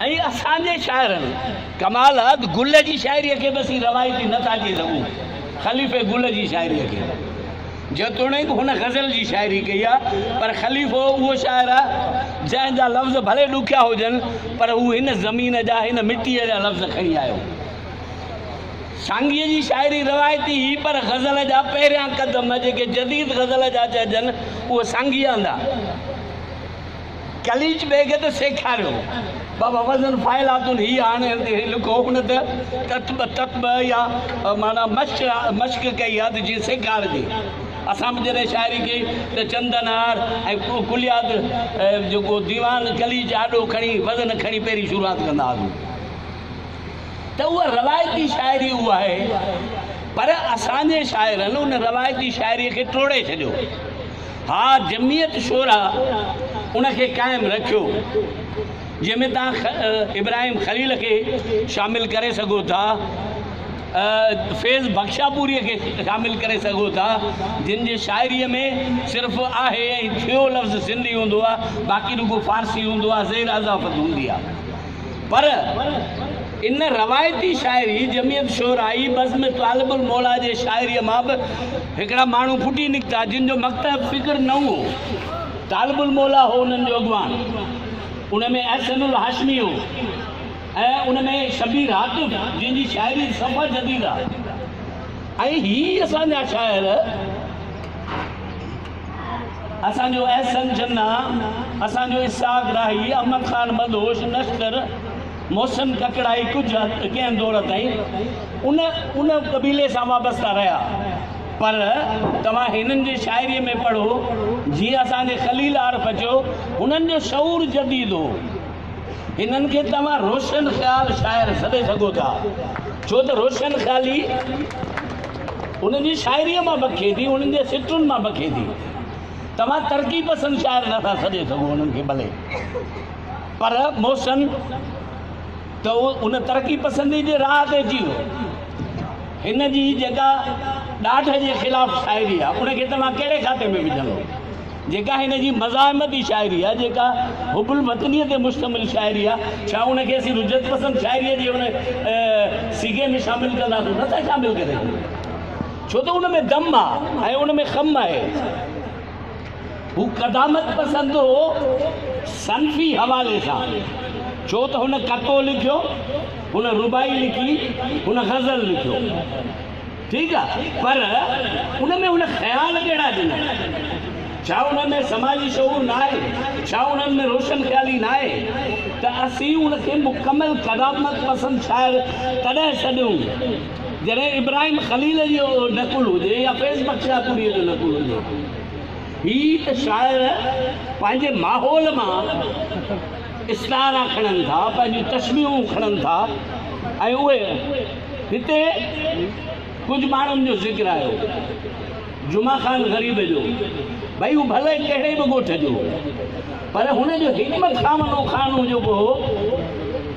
ऐं असांजे शाइरनि कमाल आहे गुल जी शाइरीअ खे बि असीं रवायती नथा चई सघूं ख़लीफ़े गुल जी शाइरीअ खे जेतोणीकि हुन गज़ल जी शाइरी कई आहे पर ख़लीफ़ो उहो शाइर आहे जंहिंजा लफ़्ज़ भले ॾुखिया हुजनि पर हू हिन ज़मीन जा हिन मिटीअ जा लफ़्ज़ खणी आयो सांगीअ जी शाइरी रवायती ही पर गज़ल जा पहिरियां क़दम जेके जदीद गज़ल जा चइजनि उहे सांगीअ हंधा कलीज बेग तो सेखारियो बाबा वज़न फ़ाइलातुन ही हाणे लिखो हुन तत्ब या माना मश्क कई आहे त जीअं सेखारिजे असां बि जॾहिं शाइरी कई त चंदनहार ऐं कुलियात जेको दीवान कलीज आॾो खणी वज़न खणी पहिरीं शुरूआति कंदा हुआसीं त उहा रवायती शाइरी उहा आहे पर असांजे शाइरनि उन रवायती शाइरीअ खे टोड़े छॾियो हा जमियत शोरा उनखे क़ाइमु रखियो जंहिंमें तव्हां इब्राहिम ख़लील खे शामिलु करे सघो था फैज़ बख्शापुरीअ खे शामिलु करे सघो था जिन जे शाइरीअ में सिर्फ़ु आहे ऐं थियो लफ़्ज़ सिंधी हूंदो आहे बाक़ी रुगो फ़ारसी हूंदो आहे ज़ेर अज़ाफ़त हूंदी आहे पर इन रवायती शाइरी जमियत शोराई बज़्म तालिबुल मौला जे शाइरीअ मां बि हिकिड़ा माण्हू फुटी निकिता जिन जो मकतब फ़िक्र न हो तालिबुल मौला हो उन्हनि जो अॻवान उन में अहसनुल हाशमी हो ऐं उन में शबीर हातिफ़ जंहिंजी शाइरी सफ़ा जदीद आहे ऐं ही असांजा शाइर असांजो अहसन जन्ना असांजो इसाक़ राही अहमद ख़ान मदहोश नश्तर मौसम ककड़ाई कुझु कंहिं दौर ताईं उन क़बीले सां वाबस्ता रहिया पर तव्हां हिननि जे शाइरीअ में पढ़ो जीअं असांजे ख़लील आरफ़ चयो हुननि जो शऊर जदीद हो हिननि खे तव्हां रोशन ख़्याल शाइर सॾे सघो था छो त रोशन ख़्याली उन्हनि जी शाइरीअ मां बखे थी उन्हनि जे सिटुनि मां बखे थी तव्हां तरक़ी पसंदि शाइर नथा सॾे सघो उन्हनि खे भले पर मौसन त उन तरक़ी पसंदी जे राह ते अची वियो हिन जी जेका ॾाढ जे ख़िलाफ़ु शाइरी आहे उनखे तव्हां कहिड़े खाते में विझंदो जेका हिन जी मज़ाहिमती शाइरी आहे जेका हुबुल वतनीअ ते मुश्तमिल शाइरी आहे छा उनखे असीं रुजत पसंदि शाइरीअ जे उन सीगे में शामिलु कंदासीं नथा शामिलु करे छो त उन में दम आहे ऐं उन में ख़म आहे हू क़दामत पसंदि हो सनफ़ी हवाले सां छो त हुन कतो लिखियो हुन रुबाई लिखी हुन गज़ल लिखियो ठीकु आहे पर उन में हुन ख़्याल कहिड़ा ॾिना छा उन में समाजी शऊर न आहे छा उन्हनि में रोशन ख़्याली न आहे त असीं उनखे मुकमल क़दामत पसंदि शाइर तॾहिं छॾियूं जॾहिं इब्राहिम ख़लील जो नकुल हुजे या फैज़ बख्शापुरीअ जो नकुल हुजे ही त शाइर पंहिंजे माहौल मां इस्तारा खणनि था पंहिंजूं तशबीहूं खणनि था ऐं उहे हिते कुझु माण्हुनि जो ज़िक्र आयो जुमा ख़ान ग़रीब जो भई हू भले कहिड़े बि ॻोठ जो पर हुनजो हिकमत ख़ामनो ख़ानू जेको हो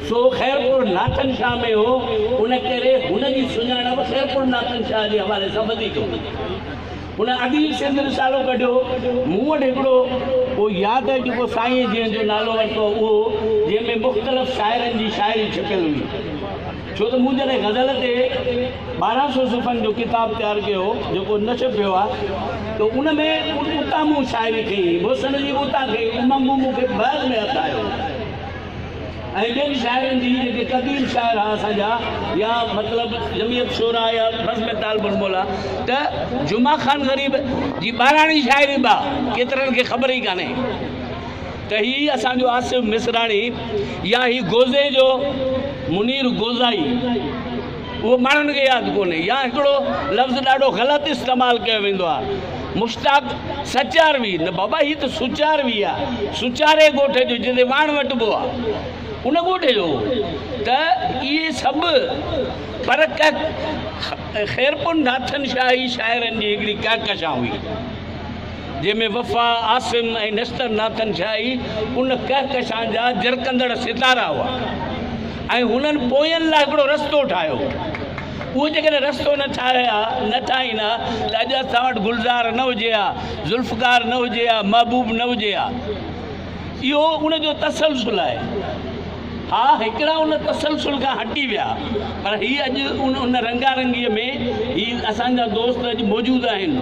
सो ख़ैरपुर नाथन शाह में हो उन करे हुनजी सुञाणप ख़ैरपुर नाथन शाह जे हवाले सां वधीक हुन अदीब सिंध रिसालो कढियो मूं वटि हिकिड़ो उहो यादि आहे जेको साईं जंहिंजो नालो वरितो उहो जंहिंमें मुख़्तलिफ़ शाइरनि जी शाइरी छपियल हुई छो त मूं जॾहिं गज़ल ते 1200 सुफ़नि जो किताबु तयारु कयो जेको न छपियो आहे त उन में उतां मूं शाइरी कई मोहसन जी उतां कई उन मूंखे बैग में हथायो ऐं ॿियनि शाइरनि जी जेके क़दीम शाइर आहे असांजा या मतिलबु जमियत शोरा या बज़्म तालिबुल मौला त जुमा ख़ान ग़रीब जी ॿाराणी शाइरी बि आहे केतिरनि खे ख़बर ई कान्हे त हीअ असांजो आसिफ़ मिसराणी या ही गोज़े जो मुनीर गोज़ाई उहो माण्हुनि खे यादि कोन्हे या हिकिड़ो लफ़्ज़ ॾाढो ग़लति इस्तेमालु कयो वेंदो आहे मुश्ताक सचारवी न बाबा हीअ त सुचारवी आहे सुचारे ॻोठ जो जिते वाण वटिबो आहे उन ॻोठ जो त इहे सभु पर ख़ैरपुर नाथन शाही शाइरनि जी हिकिड़ी कहकशां हुई जंहिंमें वफ़ा आसिम ऐं नश्तर नाथन शाही उन कहकशां जा जरकंदड़ सितारा हुआ ऐं हुननि पोयनि लाइ हिकिड़ो रस्तो ठाहियो उहो जेकॾहिं रस्तो न ठाहींदा त अॼु असां वटि गुलज़ार न हुजे हा ज़ुल्फ़कार न हुजे हा महबूब न हुजे हा इहो उनजो तसलसल आहे हाँ हिकिड़ा उन तसलसल खां हटी विया पर ही अॼु उन रंगारंगीअ में ही असांजा दोस्त अॼु मौजूदु आहिनि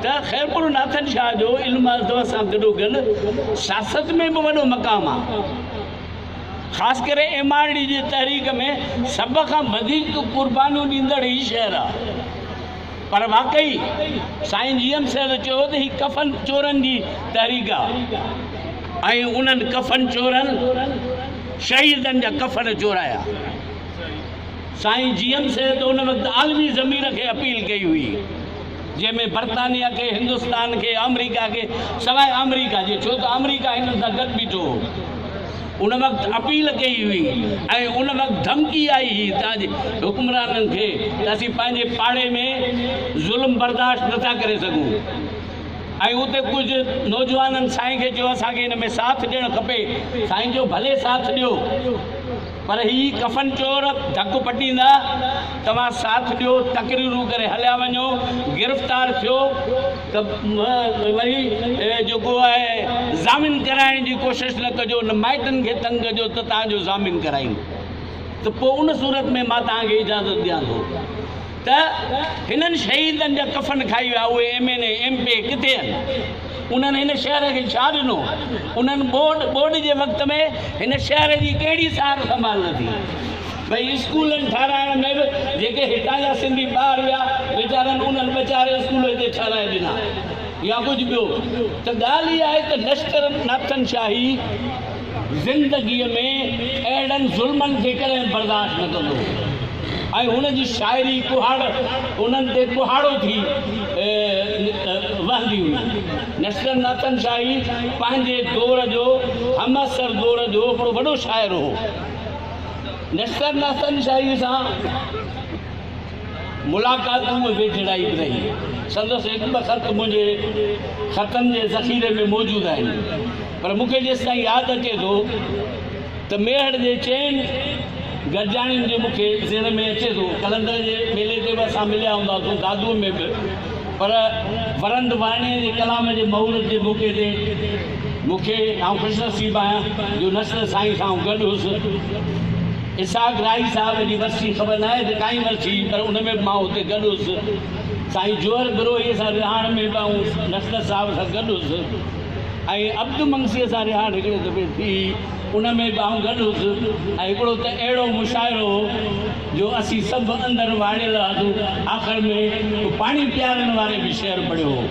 त ख़ैरपुर नाथन शाह जो इल्मु अदब सां गॾोगॾु सियासत में बि वॾो मक़ामु आहे ख़ासि करे MRD जी तहरीक में सभ खां वधीक क़ुर्बानियूं ॾींदड़ ही शहर आहे पर वाकई साईं GM साहिब चयो त ही कफ़न चोरनि जी तहरीक आहे ऐं उन्हनि कफ़न चोरनि शहीदनि जा कफ़न चोराया साईं GM साहिब त उन वक़्तु आलमी ज़मीर खे अपील कई हुई जंहिंमें बर्तानिया खे हिंदुस्तान खे अमेरिका खे सवाइ अमेरिका जे छो त अमेरिका हिन सां गॾु बीठो उन वक़्तु अपील कई हुई ऐं उन वक़्तु धमकी आई हुई तव्हांजे हुकुमराननि खे त असीं पंहिंजे पाड़े में ज़ुल्म बर्दाश्त नथा करे सघूं ऐं उते कुझु नौजवाननि साईं खे चयो असांखे हिन में साथ ॾियणु खपे साईं जो भले साथ ॾियो पर ही कफ़न चोर धकु पटींदा तव्हां साथ ॾियो तकरीरूं करे हलिया वञो गिरफ़्तार थियो त वरी जेको आहे ज़ामिन कराइण जी कोशिशि न कजो न माइटनि खे तंग कजो त तव्हांजो ज़ामिन कराईंदो त पोइ उन सूरत में मां तव्हांखे इजाज़त ॾियां थो त हिननि शहीदनि जा कफ़न खाई विया उहे MNA MP किथे आहिनि उन्हनि हिन शहर खे छा ॾिनो उन्हनि बोर्ड जे वक़्त में हिन शहर जी कहिड़ी सार संभाल न थी भई स्कूलनि ठाराइण में बि जेके हितां जा सिंधी ॿार विया वीचारनि उन्हनि वीचारे स्कूल हिते ठाराए ॾिना या कुझु ॿियो त ॻाल्हि इहा आहे त लश्कर नाथन शाही ज़िंदगीअ में अहिड़नि ज़ुल्मनि खे कॾहिं बर्दाश्त न कंदो ऐं हुनजी शाइरी कुहाड़ उन्हनि ते कुहाड़ो थी वहंदी हुई लश्कर नाथन शाही पंहिंजे दौर जो हमअसर दौर जो हिकिड़ो वॾो शाइर हो लश्कर नाथन शाही सां मुलाक़ातूं वेझड़ाई बि रही संदसि हिकु ॿ ख़त मुंहिंजे ख़तनि जे ज़ख़ीरे में मौजूदु आहिनि पर मूंखे जेसि ताईं यादि अचे थो त मेहड़ जे चइनि गॾिजाणियुनि जो मूंखे ज़हन में अचे थो कलंदर जे मेले ते बि असां मिलिया हूंदासीं दादूअ में बि पर वरंद वाणीअ जे कलाम जे महूरत जे मौक़े ते मूंखे ख़ुशनसीब आहियां जो नस्ल साईं सां गॾु हुउसि इसाक राही साहिब जी वरसी ख़बर न आहे त काई वरसी पर उन में मां हुते गॾु हुउसि साईं जोहर बिरोहीअ सां रिहाण में बि ऐं नस्ल साहिब सां गॾु हुउसि ऐं अब्दु मंगसीअ सां रिहाण हिकिड़े दफ़े थी उन में बि आऊं गॾु हुउसि ऐं हिकिड़ो त अहिड़ो मुशाइरो हो जो असीं सभु अंदरि वाड़ियल हुआसीं आख़िर में पाणी पीआरण वारे बि शेर पढ़ियो हो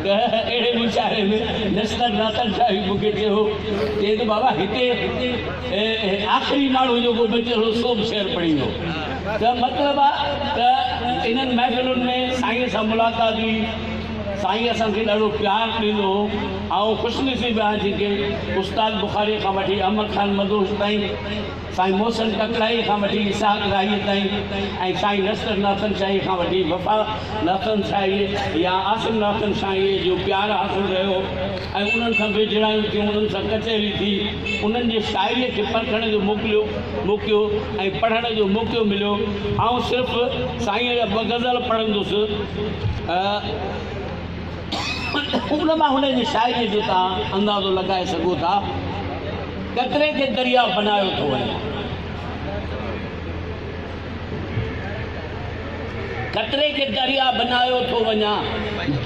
त अहिड़े मुशाइरे में लश्कर नाथन शाही मूंखे चयो चए त बाबा हिते आख़िरी माण्हू जेको बचियल हो सो बि शेर पढ़ींदो त मतिलबु आहे त इन्हनि महफ़िलुनि में साईं सां मुलाक़ात हुई साईं असांखे ॾाढो प्यारु ॾींदो हो ऐं ख़ुशनसीब आहे जेके उस्ताद बुखारी खां वठी अहमद ख़ान मदोश ताईं साईं मोहसिन ककड़ाई खां वठी इसाक राहीअ ताईं ऐं साईं लश्कर नाथन शाही खां वठी वफ़ा नाथन शाही या आसिम नाथन शाहीअ जो प्यारु हासिलु रहियो ऐं उन्हनि सां वेझड़ायूं थियूं उन्हनि सां कचहरी थी उन्हनि जे शाइरीअ खे परखण जो मौक़ो ऐं पढ़ण जो मौक़ो मिलियो ऐं सिर्फ़ु साईं जा ॿ ग़ज़ल पढ़ंदुसि उन मां हुन जी शाइरीअ जो तव्हां अंदाज़ो लॻाए सघो था कतरे खे दरिया बनायो थो वञे कतरे खे दरिया बनायो थो वञा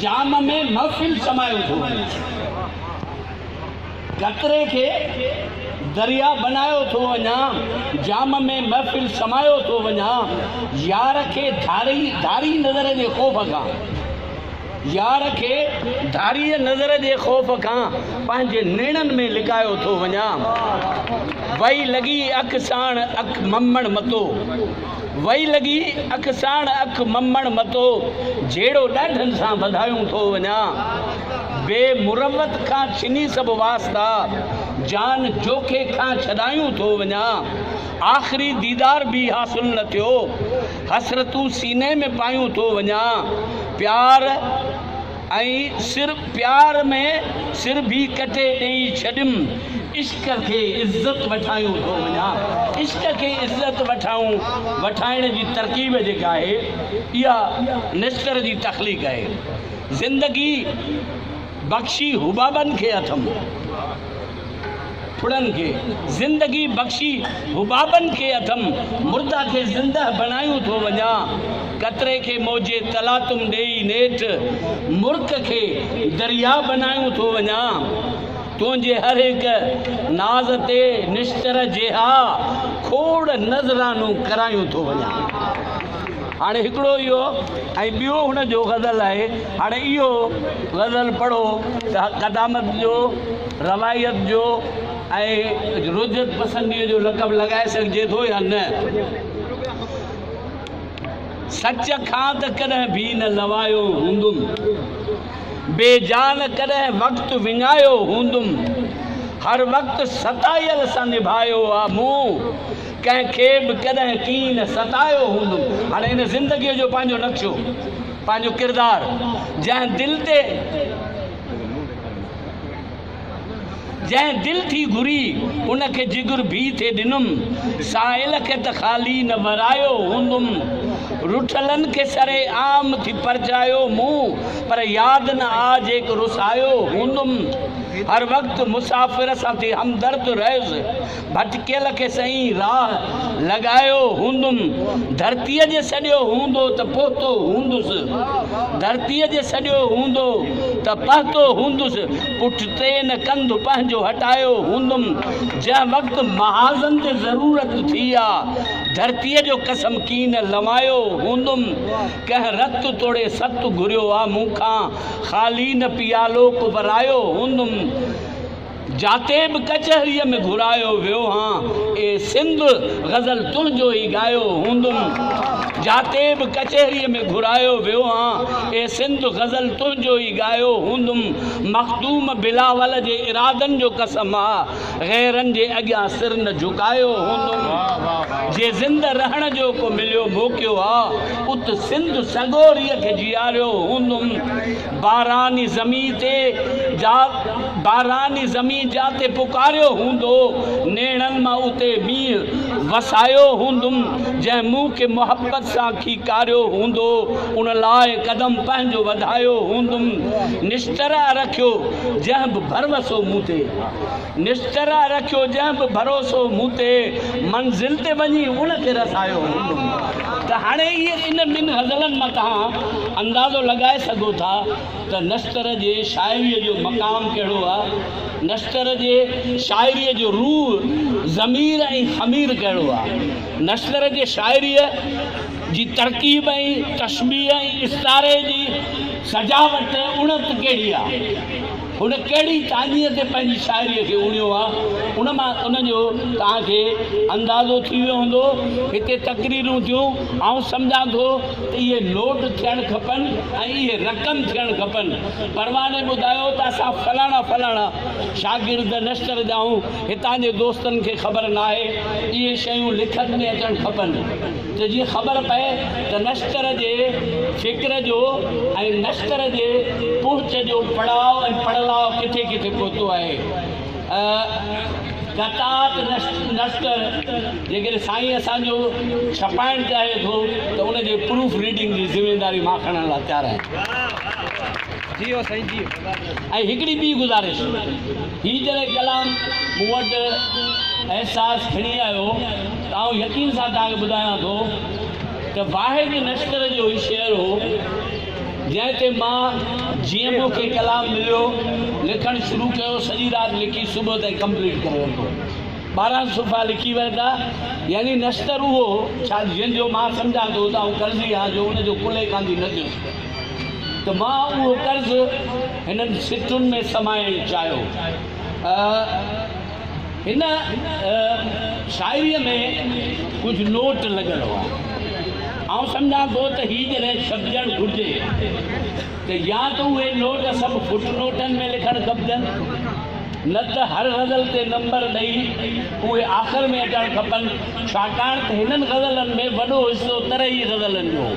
जाम में महफ़िल समायो थो वञे कतरे खे दरिया बनायो थो वञा जाम में महफ़िल समायो थो वञा यार खे धारी नज़र जे ख़ौफ़ खां यार खे धारीअ नज़र जे ख़ौफ़ खां पंहिंजे नेणनि में लिकायो थो वञा वई लॻी अख साण अख ममण मतो वई लॻी अख साण अख ममण मतो जहिड़ो ॾाढनि सां वधायूं थो वञा बेमुरवत खां छिनी सभु वास्ता जान जोखे खां छॾायूं थो वञा आख़िरी दीदार बि हासिलु न थियो हसरतूं सीने में पायूं थो वञा प्यार ऐं प्यार में सिर बि कटे ॾेई छॾियुमि इश्क खे इज़त वठायूं थो वञा इश्क खे इज़त वठाइण जी तरकीब जेका आहे इहा लश्कर जी तख़लीक़ आहे ज़िंदगी बख़्शी हुबाबनि खे अथमि फुड़न के ज़िंदगी बख्शी हुबाबन के अथम मुर्दा के ज़िंदा बनायूं थो वञा कतरे के मौजे तलातुम ॾेई नेठ मुर्क के दरिया बनायूं थो वञा तुंहिंजे हर हिकु नाज़ ते निश्तर जेहा खोड़ नज़रानू करायूं थो वञा। हाणे हिकिड़ो इहो ऐं ॿियो हुन जो ग़ज़ल आहे। हाणे इहो ग़ज़ल पढ़ो त क़दामत जो रवायत जो ऐं रुजत पसंदीअ जो लक़ब लॻाए सघिजे थो या न। सच खां त कॾहिं बि न लवायो हूंदुमि बेजान कॾहिं वक़्तु विञायो हूंदुमि हर वक़्तु सतायल सां निभायो आहे मूं कंहिंखे बि कॾहिं कीन सतायो हूंदुमि। हाणे हिन ज़िंदगीअ जो पंहिंजो नक्शो पंहिंजो किरदारु जंहिं दिलि थी घुरी उनखे जिगर भी थे ॾिनुमि साहिल खे त ख़ाली न वरायो हूंदुमि रुठलनि खे सरे आम थी परचायो मूं पर यादि न आ जेको रुसायो हूंदुमि हर वक़्तु मुसाफ़िर सां थी हमदर्द रहियुसि भटकियल खे सही राह लॻायो हूंदुमि धरतीअ जे सॼो हूंदो त पहुतो हूंदुसि धरतीअ जे सॼो हूंदो त पहुतो हूंदुसि पुठिते न कंधु पंहिंजो हटायो हूंदुमि जंहिं वक़्तु महाज़न ते ज़रूरत थी आहे धरतीअ जो कसम कीन लवायो हूंदुमि कंहिं रत तोड़े सत घुरियो आहे मूंखां ख़ाली न पियालो को वरायो हूंदुमि जाते बि कचहरीअ में घुरायो वियो हां ए सिंध ग़ज़ल तुंहिंजो ई ॻायो हूंदुमि जाते बि कचहरीअ में घुरायो वियो हां ए सिंध ग़ज़ल तुंहिंजो ई ॻायो हूंदुमि मख़दूम बिलावल जे इरादनि जो कसम आहे ग़ैरनि जे अॻियां सिर न झुकायो हूंदुमि जे ज़िंद रहण जो को मिलियो मौक़ियो आहे उत सिंध सगोरीअ खे जीआरियो हूंदुमि बारानी ज़मीन जाते पुकारियो हूंदो नेणनि मां उते मींहुं वसायो हूंदुमि जंहिं मूं खे मोहबत सां खीकारियो हूंदो उन लाइ क़दम पंहिंजो वधायो हूंदुमि निश्तरा रखियो जंहिं बि भरोसो मूं ते निश्तरा रखियो जंहिं बि भरोसो मूं ते मंज़िल ते वञी उनखे रसायो हूंदुमि। त हाणे इहे इन ॿिनि ग़ज़लनि मां तव्हां अंदाज़ो लॻाए सघो था त नश्तर जे शाइरीअ जो मक़ाम कहिड़ो आहे नश्तर जे शाइरीअ जो रूह ज़मीर ऐं ख़मीर कहिड़ो आहे नश्तर जे शाइरीअ जी तरकीब ऐं तशबीह ऐं इस्तारे जी सजावट उणत कहिड़ी आहे हुन कहिड़ी तानीअ ते पंहिंजी शाइरीअ खे उणियो आहे उन मां उनजो तव्हांखे अंदाज़ो थी वियो हूंदो। हिते तक़रीरूं थियूं ऐं सम्झां थो त इहे नोट थियणु खपनि ऐं इहे रक़म थियणु खपनि परवाने ॿुधायो त असां फलाणा फलाणा शागिर्द नश्तर ॼाऊं हितां जे दोस्तनि खे ख़बर न आहे इहे शयूं लिखत में अचणु खपनि त जीअं ख़बर पए त नश्तर जे फ़िक्र जो ऐं नश्तर जे पहुच जो पड़ाव ऐं पड़लाव किथे किथे पहुतो आहे। कतात नश्तर जेकॾहिं साईं असांजो छपाइणु चाहे थो त उनजे प्रूफ रीडिंग जी ज़िमेदारी मां खणण लाइ तयारु आहियां। जी साईं जी ऐं हिकिड़ी ॿी गुज़ारिश हीअ जॾहिं कलाम मूं वटि अहसासु खणी आयो त आउं यकीन सां तव्हांखे ॿुधायां थो त वाहिद नश्तर जो ई शेयर हो जंहिं ते मां जीअं मूंखे कलाम मिलियो लिखणु शुरू कयो सॼी राति लिखी सुबुह ताईं कंप्लीट करे वरितो 12 सुफ़ा लिखी वरिता यानी नश्तर उहो छा जंहिंजो मां सम्झां थो त आउं कर्ज़ी आहे जो उनजो कुले कांदी न थियो त मां उहो कर्ज़ु हिननि सिटुनि में समाइणु चाहियो। हिन शाइरीअ में कुझु नोट लॻल हुआ आउं सम्झां थो त हीअ जॾहिं छपजणु घुरिजे त या त उहे नोट सभु फुट नोटनि में लिखणु खपजनि न त हर ग़ज़ल ते नंबर ॾेई उहे आख़िर में अचणु खपनि छाकाणि त हिननि ग़ज़लनि में वॾो हिसो तरही ग़ज़लनि जो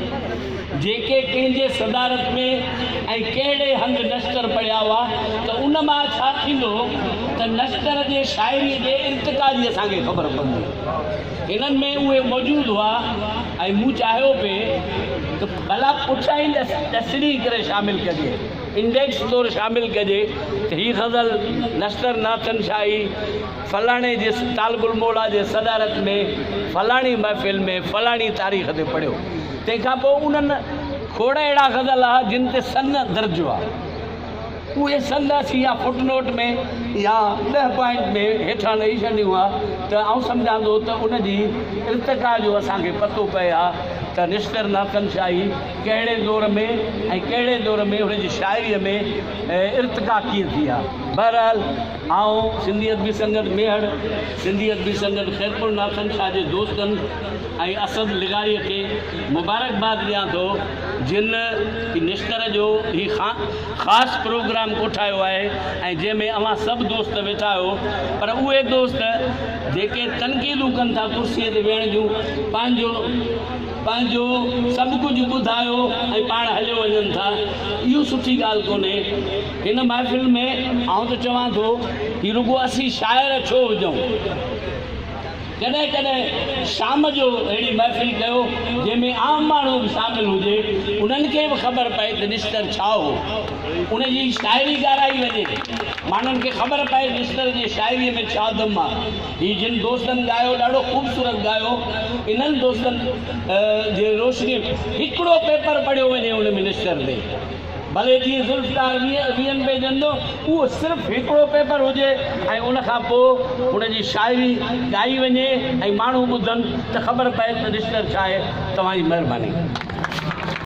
जेके कंहिंजे सदारत में ऐं कहिड़े हंधि नश्तर पढ़िया हुआ त उन मां छा थींदो त नश्तर जे शाइरीअ जे इर्तिका जी असांखे ख़बर पवंदी हिननि में उहे मौजूदु हुआ ऐं मूं चाहियो पिए त भला पुठियां ई तस्री करे शामिलु कजे इंडेक्स तौरु शामिलु कजे त हीअ ग़ज़ल नश्तर नाथन शाही फलाणे जे तालबुल मोला जे सदारत में फलाणी महफ़िल में फलाणी तारीख़ ते पढ़ियो। तंहिंखां पोइ उन्हनि खोड़ अहिड़ा ग़ज़ल आहे जिन ते सन दर्जो आहे, उहे सन असीं या फुटनोट में या 10 पॉइंट में हेठां ॾेई छॾियूं आहे त आउं सम्झां थो त उनजी इर्तिका जो असांखे पतो पए आहे त निश्तर नाथन शाही कहिड़े दौर में ऐं कहिड़े दौर में हुनजी शाइरीअ में इर्तिका कीअं थी आहे। बहरहाल आउं सिंधी अदबी संगत मेहर, सिंधी अदबी संगत ख़ैरपुर नाथन शाह जे दोस्तनि ऐं असद लिगारीअ खे मुबारकबाद ॾियां थो जिन निश्तर जो ही ख़ासि प्रोग्राम कोठायो आहे ऐं जंहिंमें अवां सभु दोस्त वेठा आहियो, पर उहे दोस्त जेके तनक़ीदूं कनि था कुर्सीअ ते वेहण जूं, पंहिंजो सभु कुझु ॿुधायो ऐं पाण हलियो वञनि था, इहो सुठी ॻाल्हि कोन्हे। हिन महफ़िल में आउं त चवां थो ही रुॻो असीं शाइर छो हुजूं, कॾहिं कॾहिं शाम जो अहिड़ी महफ़िल कयो जंहिंमें आम माण्हू बि शामिलु हुजे, उन्हनि खे बि ख़बर पए त निश्तर छा हो, उनजी शाइरी ॻाल्हाई वञे, माण्हुनि खे ख़बर पए निश्तर जी शाइरीअ में छा दम आहे। हीउ जिन दोस्तनि ॻायो ॾाढो ख़ूबसूरत ॻायो, इन्हनि दोस्तनि जे रोशनी हिकिड़ो पेपर पढ़ियो वञे उन में निश्तर ते, भले जीअं ज़ुल्फ़कार 20 पेजनि जो, उहो सिर्फ़ु हिकिड़ो पेपर हुजे ऐं उनखां पोइ हुनजी शाइरी ॻाई वञे ऐं माण्हू ॿुधनि त ख़बर पए त निश्तर छा आहे। तव्हांजी महिरबानी।